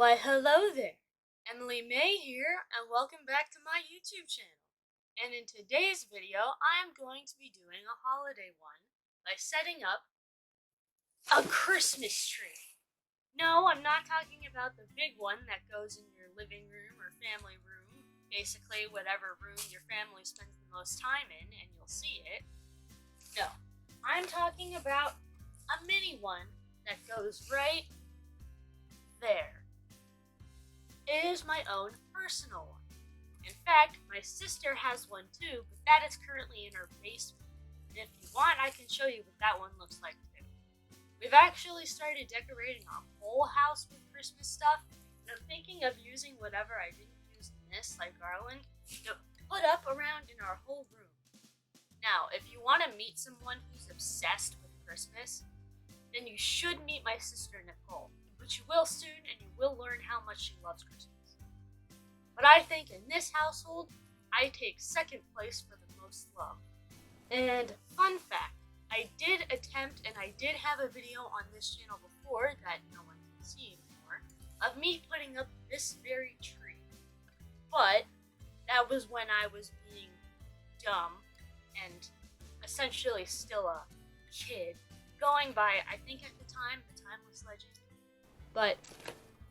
Why, hello there. Emily May here, and welcome back to my YouTube channel. And in today's video, I am going to be doing a holiday one by setting up a Christmas tree. No, I'm not talking about the big one that goes in your living room or family room, basically whatever room your family spends the most time in, and you'll see it. No, I'm talking about a mini one that goes right there. It is my own personal one. In fact, my sister has one too, but that is currently in her basement. And if you want, I can show you what that one looks like too. We've actually started decorating our whole house with Christmas stuff, and I'm thinking of using whatever I didn't use in this, like garland, to put up around in our whole room. Now, if you want to meet someone who's obsessed with Christmas, then you should meet my sister Nicole. But you will soon, and you will learn how much she loves Christmas. But I think in this household, I take second place for the most love. And fun fact, I did attempt, and I did have a video on this channel before that no one can see anymore, of me putting up this very tree. But that was when I was being dumb and essentially still a kid, going by, I think at the time, the Timeless Legend. But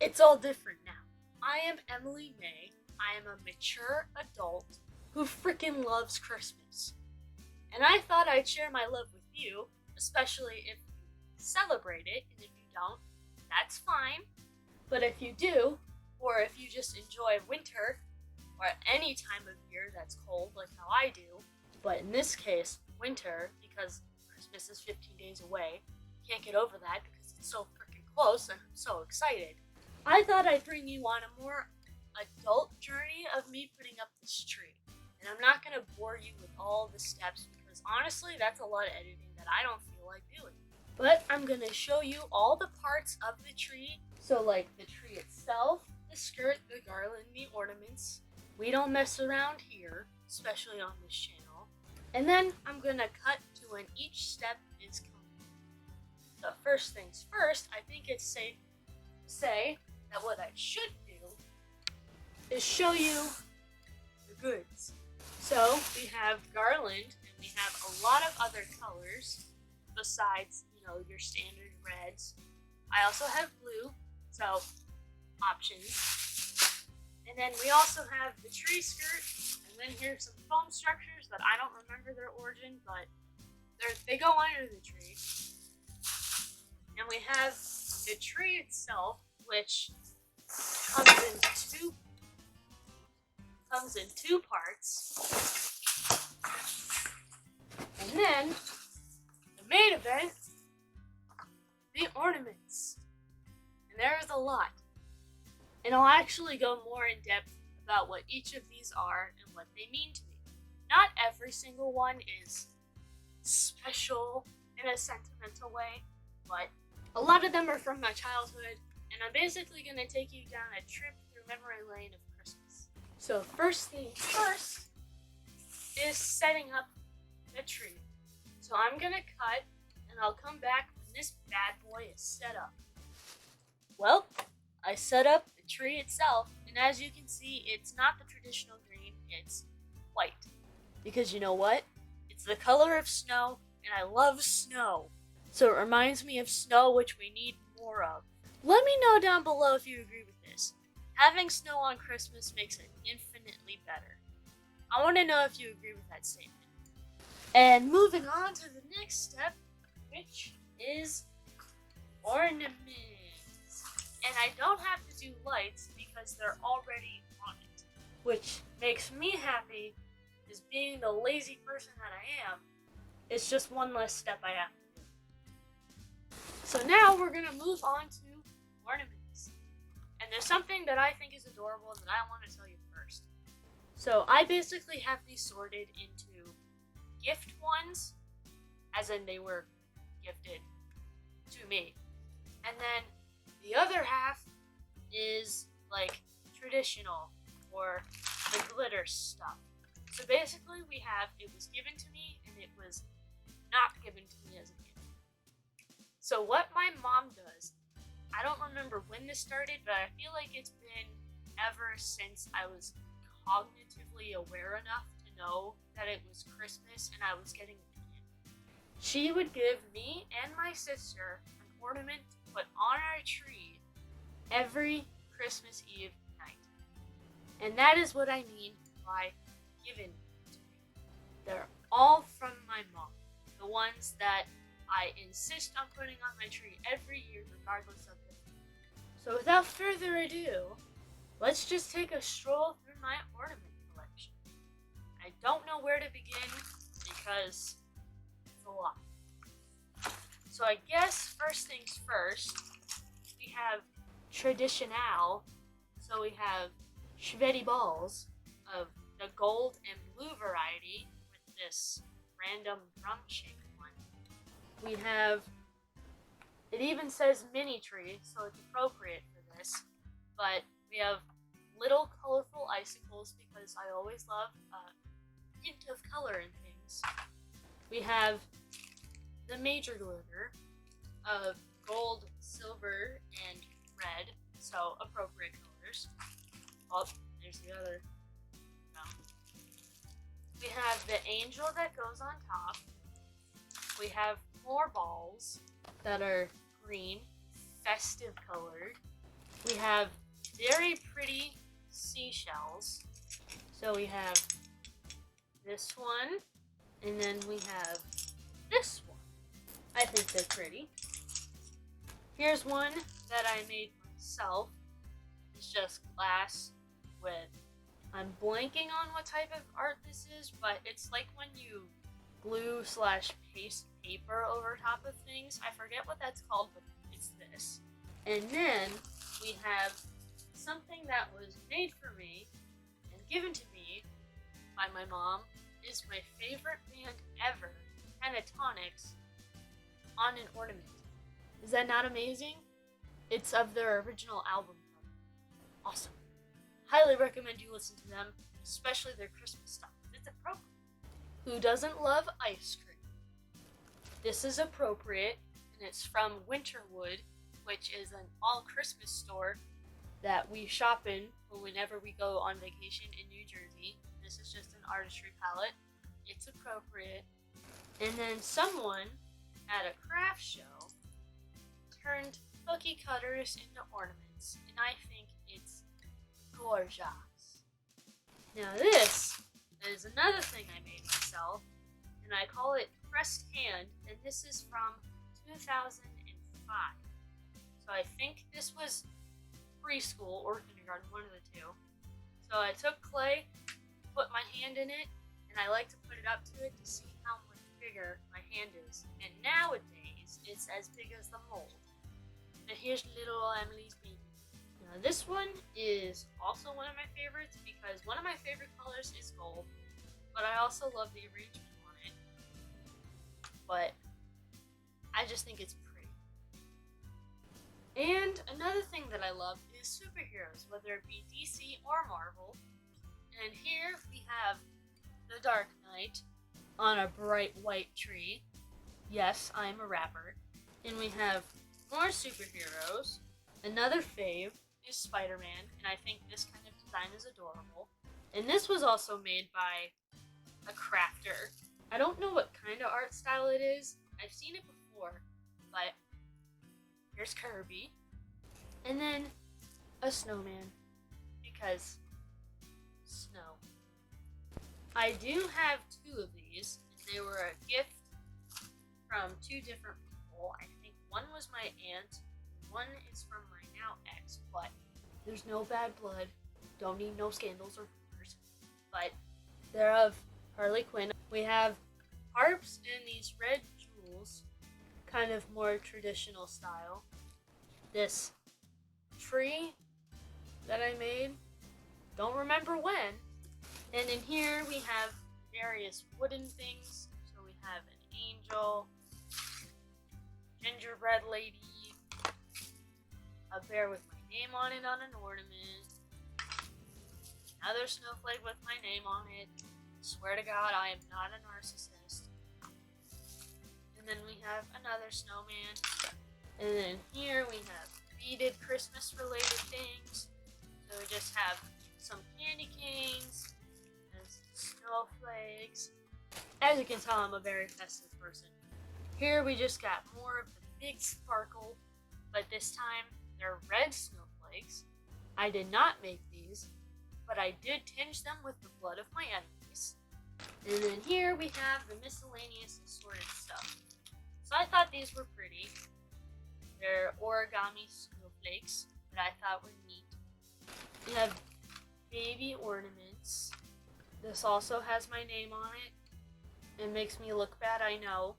it's all different now. I am Emily May. I am a mature adult who freaking loves Christmas. And I thought I'd share my love with you, especially if you celebrate it, and if you don't, that's fine. But if you do, or if you just enjoy winter, or any time of year that's cold like how I do, but in this case, winter, because Christmas is 15 days away, can't get over that because it's so freaking close and I'm so excited. I thought I'd bring you on a more adult journey of me putting up this tree. And I'm not going to bore you with all the steps because honestly, that's a lot of editing that I don't feel like doing. But I'm going to show you all the parts of the tree. So like the tree itself, the skirt, the garland, the ornaments. We don't mess around here, especially on this channel. And then I'm going to cut to when each step is complete. So first things first, I think it's safe to say that what I should do is show you the goods. So we have garland, and we have a lot of other colors besides, your standard reds. I also have blue, so options. And then we also have the tree skirt, and then here's some foam structures that I don't remember their origin, but they go under the tree. And we have the tree itself, which comes in two parts. And then the main event, the ornaments. And there's a lot. And I'll actually go more in depth about what each of these are and what they mean to me. Not every single one is special in a sentimental way, but a lot of them are from my childhood, and I'm basically going to take you down a trip through memory lane of Christmas. So first thing first is setting up the tree. So I'm going to cut, and I'll come back when this bad boy is set up. Well, I set up the tree itself, and as you can see, it's not the traditional green, it's white. Because you know what? It's the color of snow, and I love snow. So it reminds me of snow, which we need more of. Let me know down below if you agree with this. Having snow on Christmas makes it infinitely better. I want to know if you agree with that statement. And moving on to the next step, which is ornaments. And I don't have to do lights because they're already on it. Which makes me happy, is being the lazy person that I am, it's just one less step I have to do. So now we're going to move on to ornaments. And there's something that I think is adorable that I want to tell you first. So I basically have these sorted into gift ones, as in they were gifted to me. And then the other half is like traditional or the glitter stuff. So basically we have, it was given to me and it was not given to me as a gift. So what my mom does I don't remember when this started, but I feel like it's been ever since I was cognitively aware enough to know that it was Christmas and I was getting a pin. She would give me and my sister an ornament to put on our tree every Christmas Eve night. And that is what I mean by given to me. They're all from my mom. The ones that I insist on putting on my tree every year regardless of the theme. So without further ado, let's just take a stroll through my ornament collection. I don't know where to begin because it's a lot. So I guess first things first, we have traditional. So we have Schveddy balls of the gold and blue variety with this random drum-shaped one. We have, it even says mini tree, so it's appropriate for this, but we have little colorful icicles because I always love a hint of color in things. We have the major glitter of gold, silver, and red, so appropriate colors. Oh, there's the other. No. We have the angel that goes on top. We have more balls that are green, festive colored. We have very pretty seashells. So we have this one, and then we have this one. I think they're pretty. Here's one that I made myself. It's just glass with, I'm blanking on what type of art this is, but it's like when you glue/paste paper over top of things. I forget what that's called, but it's this. And then we have something that was made for me and given to me by my mom. Is my favorite band ever, Pentatonics, on an ornament. Is that not amazing? It's of their original album. Awesome. Highly recommend you listen to them, especially their Christmas stuff. It's appropriate. Who doesn't love ice cream? This is appropriate, and it's from Winterwood, which is an all-Christmas store that we shop in whenever we go on vacation in New Jersey. This is just an artistry palette. It's appropriate. And then someone at a craft show turned cookie cutters into ornaments, and I think it's gorgeous. Now this is another thing I made myself, and I call it Pressed Hand, and this is from 2005. So I think this was preschool or kindergarten, one of the two. So I took clay, put my hand in it, and I like to put it up to it to see how much bigger my hand is. And nowadays, it's as big as the mold. But here's little Emily's baby. Now this one is also one of my favorites because one of my favorite colors is gold, but I also love the arrangement on it. But I just think it's pretty. And another thing that I love is superheroes, whether it be DC or Marvel. And here we have the Dark Knight on a bright white tree. Yes, I'm a rapper. And we have more superheroes. Another fave is Spider-Man, and I think this kind of design is adorable. And this was also made by a crafter. I don't know what kind of art style it is. I've seen it before, but here's Kirby. And then a snowman, because snow. I do have two of these, and they were a gift from two different people. I think one was my aunt, one is from my now ex, but there's no bad blood. Don't need no scandals or rumors. But they're of Harley Quinn. We have harps and these red jewels, kind of more traditional style. This tree that I made, don't remember when. And in here we have various wooden things. So we have an angel, gingerbread lady, a bear with my name on it on an ornament, another snowflake with my name on it. Swear to God, I am not a narcissist. And then we have another snowman. And then here we have beaded Christmas related things. So we just have some candy canes and snowflakes. As you can tell, I'm a very festive person. Here we just got more of the big sparkle, but this time they're red snowflakes. I did not make these, but I did tinge them with the blood of my enemies. And then here we have the miscellaneous assorted stuff. So I thought these were pretty. They're origami snowflakes that I thought were neat. We have baby ornaments. This also has my name on it. It makes me look bad, I know,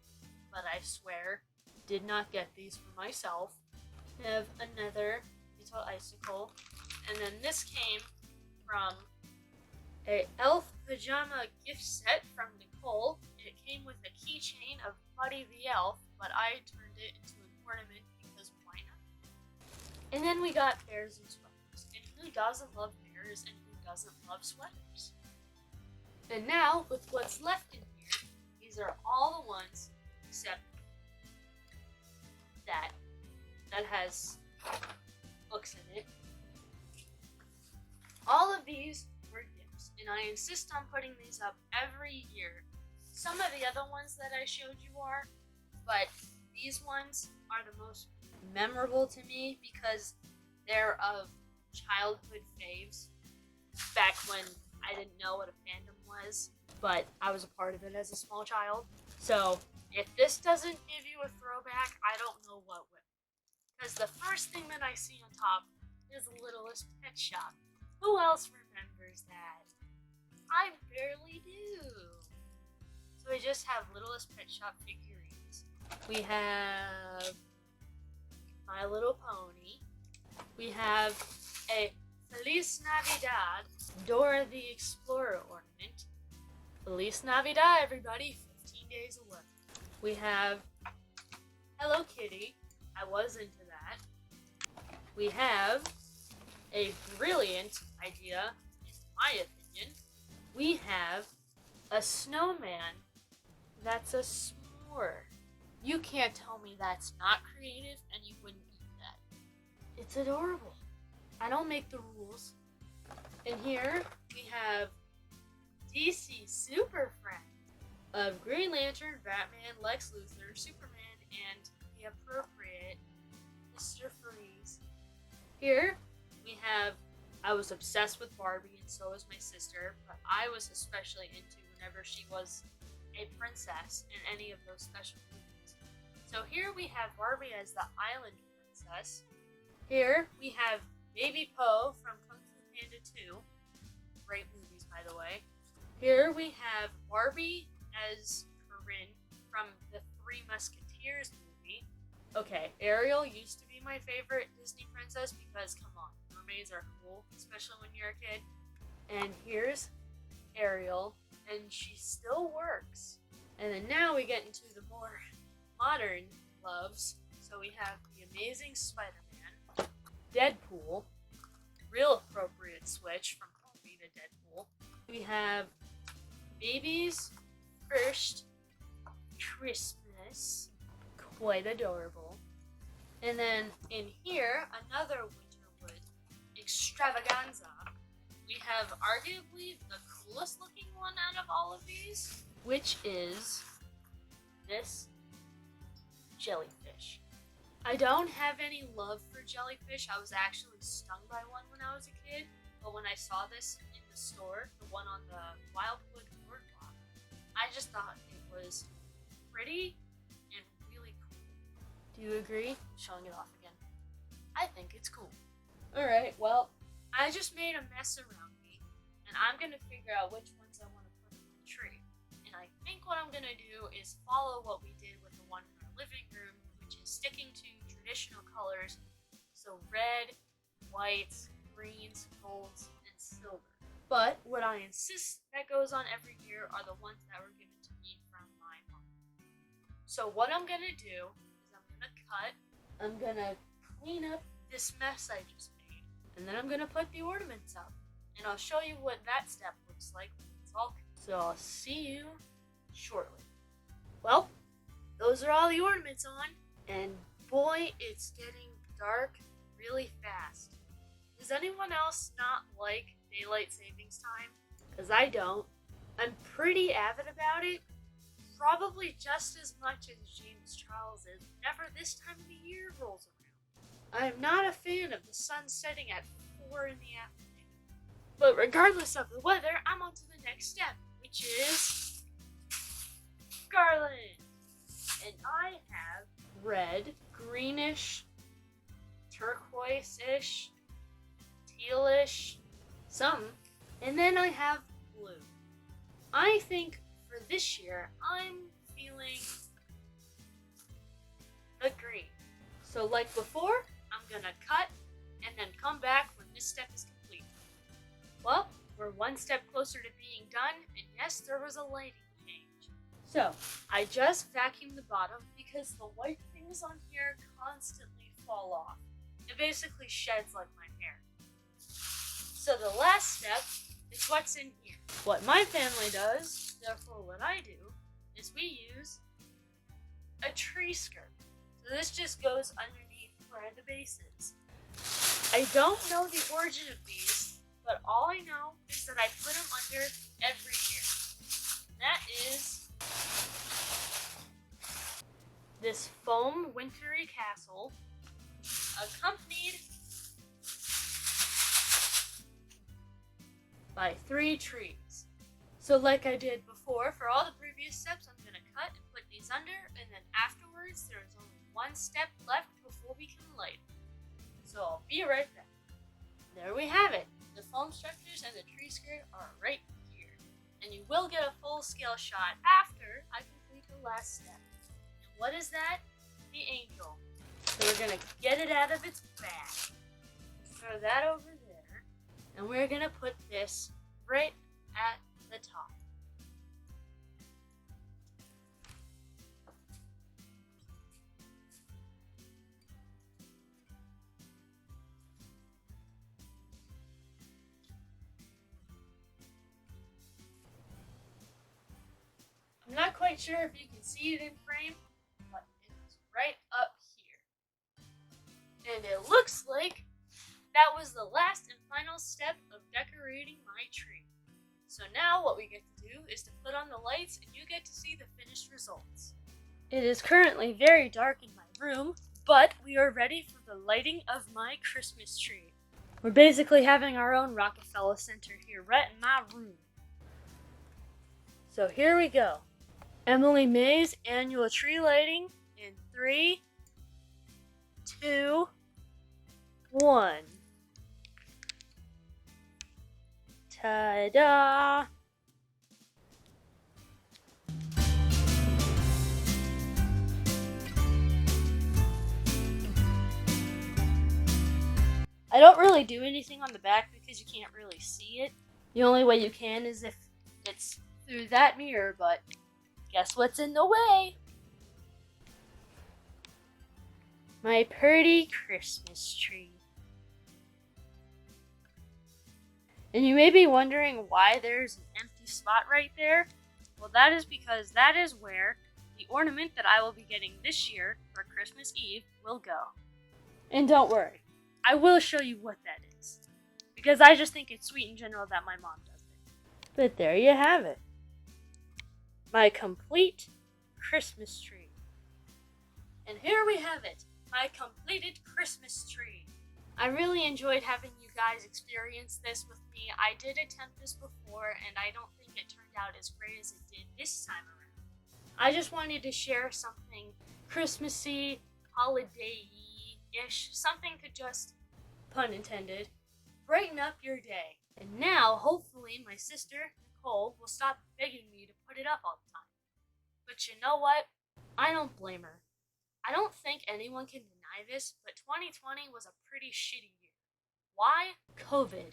but I swear, did not get these for myself. We have another little icicle. And then this came from a elf pajama gift set from Nicole. It came with a keychain of Buddy the Elf, but I turned it into an ornament because why not? And then we got bears and sweaters. And who doesn't love bears and who doesn't love sweaters? And now, with what's left in here, these are all the ones except that has books in it. All of these were gifts, and I insist on putting these up every year. Some of the other ones that I showed you are, but these ones are the most memorable to me because they're of childhood faves back when I didn't know what a fandom was, but I was a part of it as a small child. So if this doesn't give you a throwback, I don't know what will. Because the first thing that I see on top is Littlest Pet Shop. Who else remembers that? I barely do. So we just have Littlest Pet Shop figurines. We have My Little Pony. We have a Feliz Navidad Dora the Explorer ornament. Feliz Navidad, everybody. 15 days away. We have Hello Kitty. I was into that. We have a brilliant idea, in my opinion. We have a snowman that's a s'more. You can't tell me that's not creative and you wouldn't eat that. It's adorable. I don't make the rules. And here we have DC Super Friend of Green Lantern, Batman, Lex Luthor, Superman, and the appropriate Mr. Freeze. Here we have, I was obsessed with Barbie and so was my sister, but I was especially into whenever she was a princess in any of those special movies. So here we have Barbie as the island princess. Here we have Baby Poe from Kung Fu Panda 2. Great movies, by the way. Here we have Barbie as Corinne from the Three Musketeers movie. Okay, Ariel used to be my favorite Disney princess because, come on, mermaids are cool, especially when you're a kid. And here's Ariel, and she still works. And then now we get into the more modern loves. So we have the Amazing Spider-Man, Deadpool, real appropriate switch from Barbie to Deadpool. We have Baby's First Christmas, quite adorable. And then in here, another Winterwood extravaganza. We have arguably the coolest looking one out of all of these, which is this jellyfish. I don't have any love for jellyfish. I was actually stung by one when I was a kid, but when I saw this in the store, the one on the Wildwood Boardwalk, I just thought it was pretty and really cool. Do you agree? I'm showing it off again. I think it's cool. Alright, well, I just made a mess around me, and I'm going to figure out which ones I want to put in the tree. And I think what I'm going to do is follow what we did with the one in our living room, which is sticking to traditional colors, so red, whites, greens, golds, and silver. But what I insist that goes on every year are the ones that were given to me from my mom. So what I'm going to do is I'm going to cut, I'm going to clean up this mess I just made, and then I'm going to put the ornaments up. And I'll show you what that step looks like when it's all cut. So I'll see you shortly. Well, those are all the ornaments on, and boy, it's getting dark really fast. Does anyone else not like daylight savings time? Because I don't. I'm pretty avid about it, probably just as much as James Charles is whenever this time of the year rolls around. I am not a fan of the sun setting at 4 in the afternoon. But regardless of the weather, I'm on to the next step, which is garland. And I have red, greenish, turquoise-ish, tealish, some. And then I have blue. I think for this year, I'm feeling the green. So like before, I'm gonna cut and then come back when this step is complete. Well, we're one step closer to being done, and yes, there was a lighting change. So, I just vacuumed the bottom because the white things on here constantly fall off. It basically sheds like my hair. So the last step is what's in here. What my family does, therefore what I do, is we use a tree skirt. So this just goes underneath where the base is. I don't know the origin of these, but all I know is that I put them under every year. That is this foam wintry castle, accompanied by 3 trees. So like I did before, for all the previous steps, I'm going to cut and put these under, and then afterwards there is only one step left before we can light it. So I'll be right back. There we have it. The foam structures and the tree skirt are right here. And you will get a full scale shot after I complete the last step. And what is that? The angel. So we're going to get it out of its bag. Throw that over there. And we're going to put this right at the top. I'm not quite sure if you can see it in frame, but it's right up here. And it looks like that was the last and final step of decorating my tree. So now what we get to do is to put on the lights, and you get to see the finished results. It is currently very dark in my room, but we are ready for the lighting of my Christmas tree. We're basically having our own Rockefeller Center here right in my room. So here we go. Emily May's annual tree lighting in 3, 2, 1. Ta-da! I don't really do anything on the back because you can't really see it. The only way you can is if it's through that mirror, but guess what's in the way? My pretty Christmas tree. And you may be wondering why there's an empty spot right there. Well, that is because that is where the ornament that I will be getting this year for Christmas Eve will go. And don't worry, I will show you what that is, because I just think it's sweet in general that my mom does it. But there you have it. My complete Christmas tree. And here we have it, my completed Christmas tree. I really enjoyed having you guys experience this with me. I did attempt this before, and I don't think it turned out as great as it did this time around. I just wanted to share something Christmassy, holiday-ish, something to just, pun intended, brighten up your day. And now, hopefully, my sister, Nicole, will stop begging me to put it up all the time. But you know what? I don't blame her. I don't think anyone can deny this, but 2020 was a pretty shitty year. Why? COVID.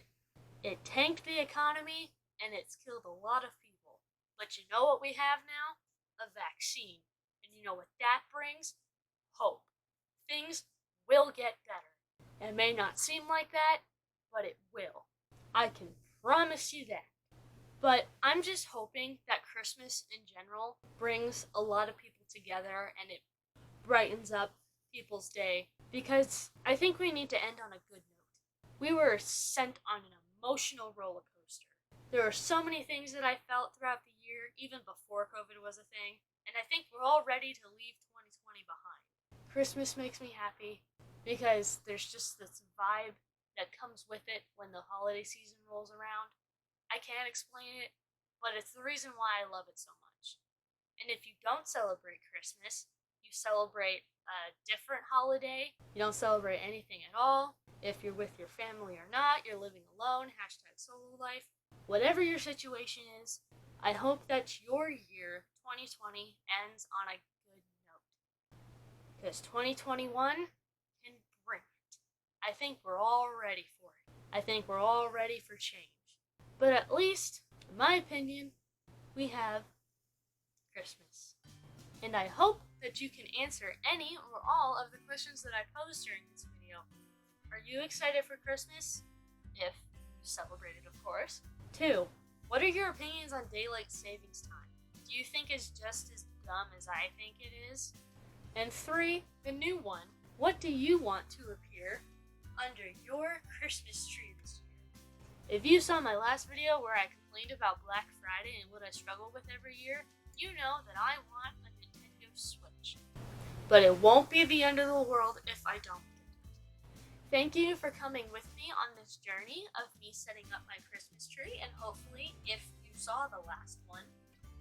It tanked the economy, and it's killed a lot of people. But you know what we have now? A vaccine. And you know what that brings? Hope. Things will get better. It may not seem like that, but it will. I can promise you that. But I'm just hoping that Christmas in general brings a lot of people together, and it brightens up people's day because I think we need to end on a good note. We were sent on an emotional roller coaster. There are so many things that I felt throughout the year, even before COVID was a thing, and I think we're all ready to leave 2020 behind. Christmas makes me happy because there's just this vibe that comes with it when the holiday season rolls around. I can't explain it, but it's the reason why I love it so much. And if you don't celebrate Christmas, you celebrate a different holiday, you don't celebrate anything at all. If you're with your family or not, you're living alone, hashtag solo life. Whatever your situation is, I hope that your year, 2020, ends on a good note. Because 2021 can bring it. I think we're all ready for it. I think we're all ready for change. But at least, in my opinion, we have Christmas. And I hope that you can answer any or all of the questions that I posed during this video. Are you excited for Christmas? If you celebrate it, of course. 2. What are your opinions on daylight savings time? Do you think it's just as dumb as I think it is? And 3. The new one. What do you want to appear under your Christmas tree this year? If you saw my last video where I complained about Black Friday and what I struggle with every year, you know that I want a Nintendo Switch. But it won't be the end of the world if I don't get it. Thank you for coming with me on this journey of me setting up my Christmas tree, and hopefully, if you saw the last one,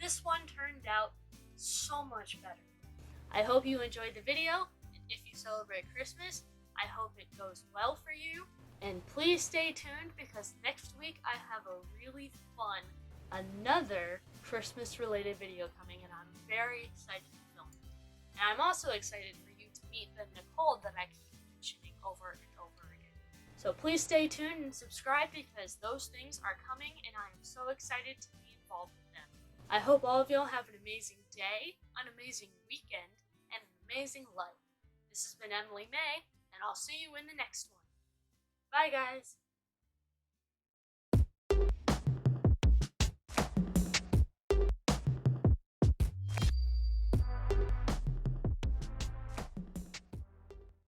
this one turned out so much better. I hope you enjoyed the video, and if you celebrate Christmas, I hope it goes well for you. And please stay tuned because next week I have a really fun, another Christmas related video coming, and I'm very excited to film it. And I'm also excited for you to meet the Nicole that I keep mentioning over and over again. So please stay tuned and subscribe because those things are coming and I am so excited to be involved with them. I hope all of y'all have an amazing day, an amazing weekend, and an amazing life. This has been Emily May, and I'll see you in the next one. Bye, guys.